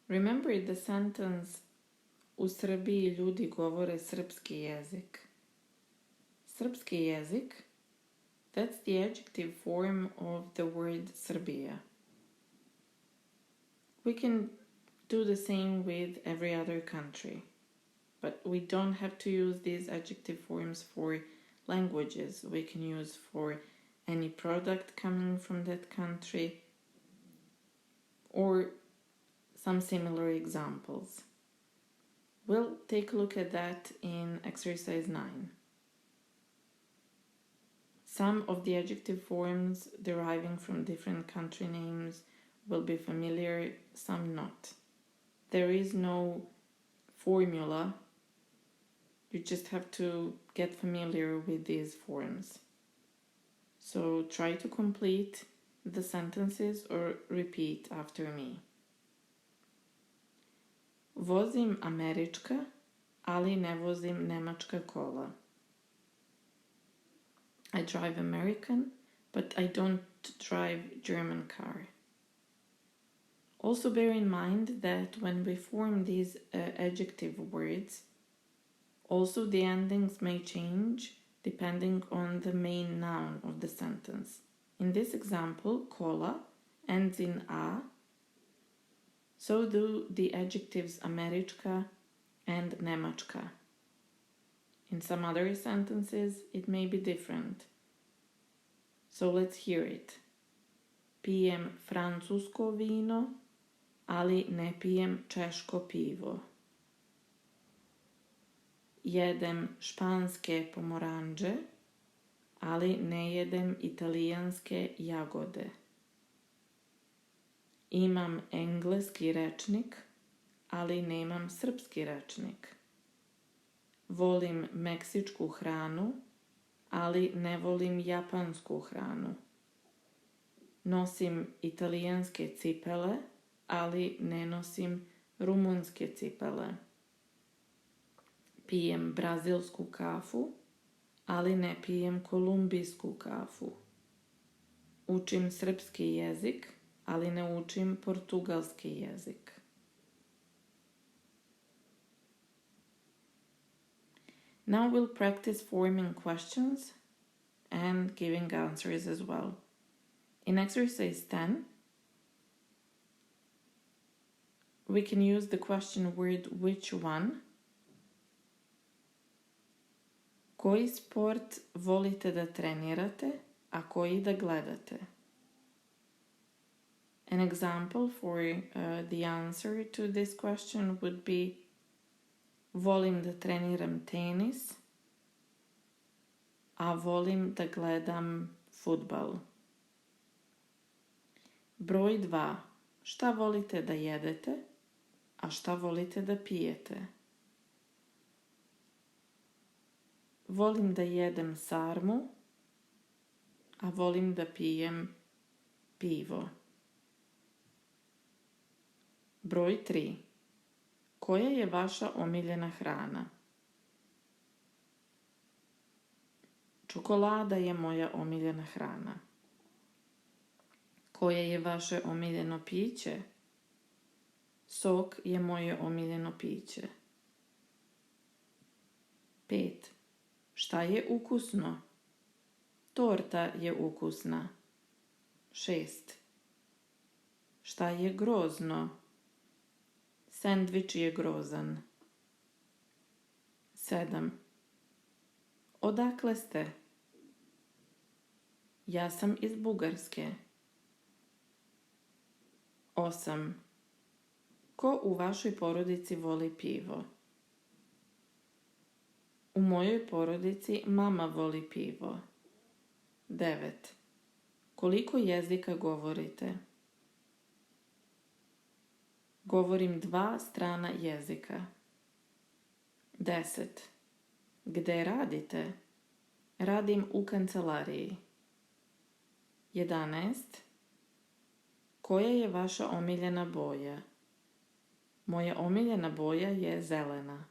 Remember the sentence U Srbiji ljudi govore srpski jezik. Srpski jezik, that's the adjective form of the word Srbija. We can do the same with every other country, but we don't have to use these adjective forms for languages. We can use for any product coming from that country or some similar examples. We'll take a look at that in exercise 9. Some of the adjective forms deriving from different country names will be familiar, some not. There is no formula. You just have to get familiar with these forms. So try to complete the sentences or repeat after me. Vozim američka, ali ne vozim nemačka kola. I drive American, but I don't drive German car. Also bear in mind that when we form these adjective words, also the endings may change depending on the main noun of the sentence. In this example, kola ends in a, so do the adjectives američka and nemačka. In some other sentences, it may be different. So let's hear it. Pijem francusko vino, ali ne pijem češko pivo. Jedem španske pomoranđe, ali ne jedem italijanske jagode. Imam engleski rečnik, ali nemam srpski rečnik. Volim meksičku hranu, ali ne volim japansku hranu. Nosim italijanske cipele, ali ne nosim rumunske cipele. Pijem brazilsku kafu, ali ne pijem kolumbijsku kafu. Učim srpski jezik, ali ne učim portugalski jezik. Now we'll practice forming questions and giving answers as well. In exercise 10, we can use the question word which one. Koji sport volite da trenirate, a koji da gledate? An example for the answer to this question would be volim da treniram tenis, a volim da gledam fudbal. Broj 2. Šta volite da jedete, a šta volite da pijete? Volim da jedem sarmu, a volim da pijem pivo. Broj 3. Koja je vaša omiljena hrana? Čokolada je moja omiljena hrana. Koje je vaše omiljeno piće? Sok je moje omiljeno piće. 5. Šta je ukusno? Torta je ukusna. 6. Šta je grozno? Sendvič je grozan. 7. Odakle ste? Ja sam iz Bugarske. 8. Ko u vašoj porodici voli pivo? U mojoj porodici mama voli pivo. 9. Koliko jezika govorite? Govorim 2 strana jezika. 10. Gde radite? Radim u kancelariji. 11. Koja je vaša omiljena boja? Moja omiljena boja je zelena.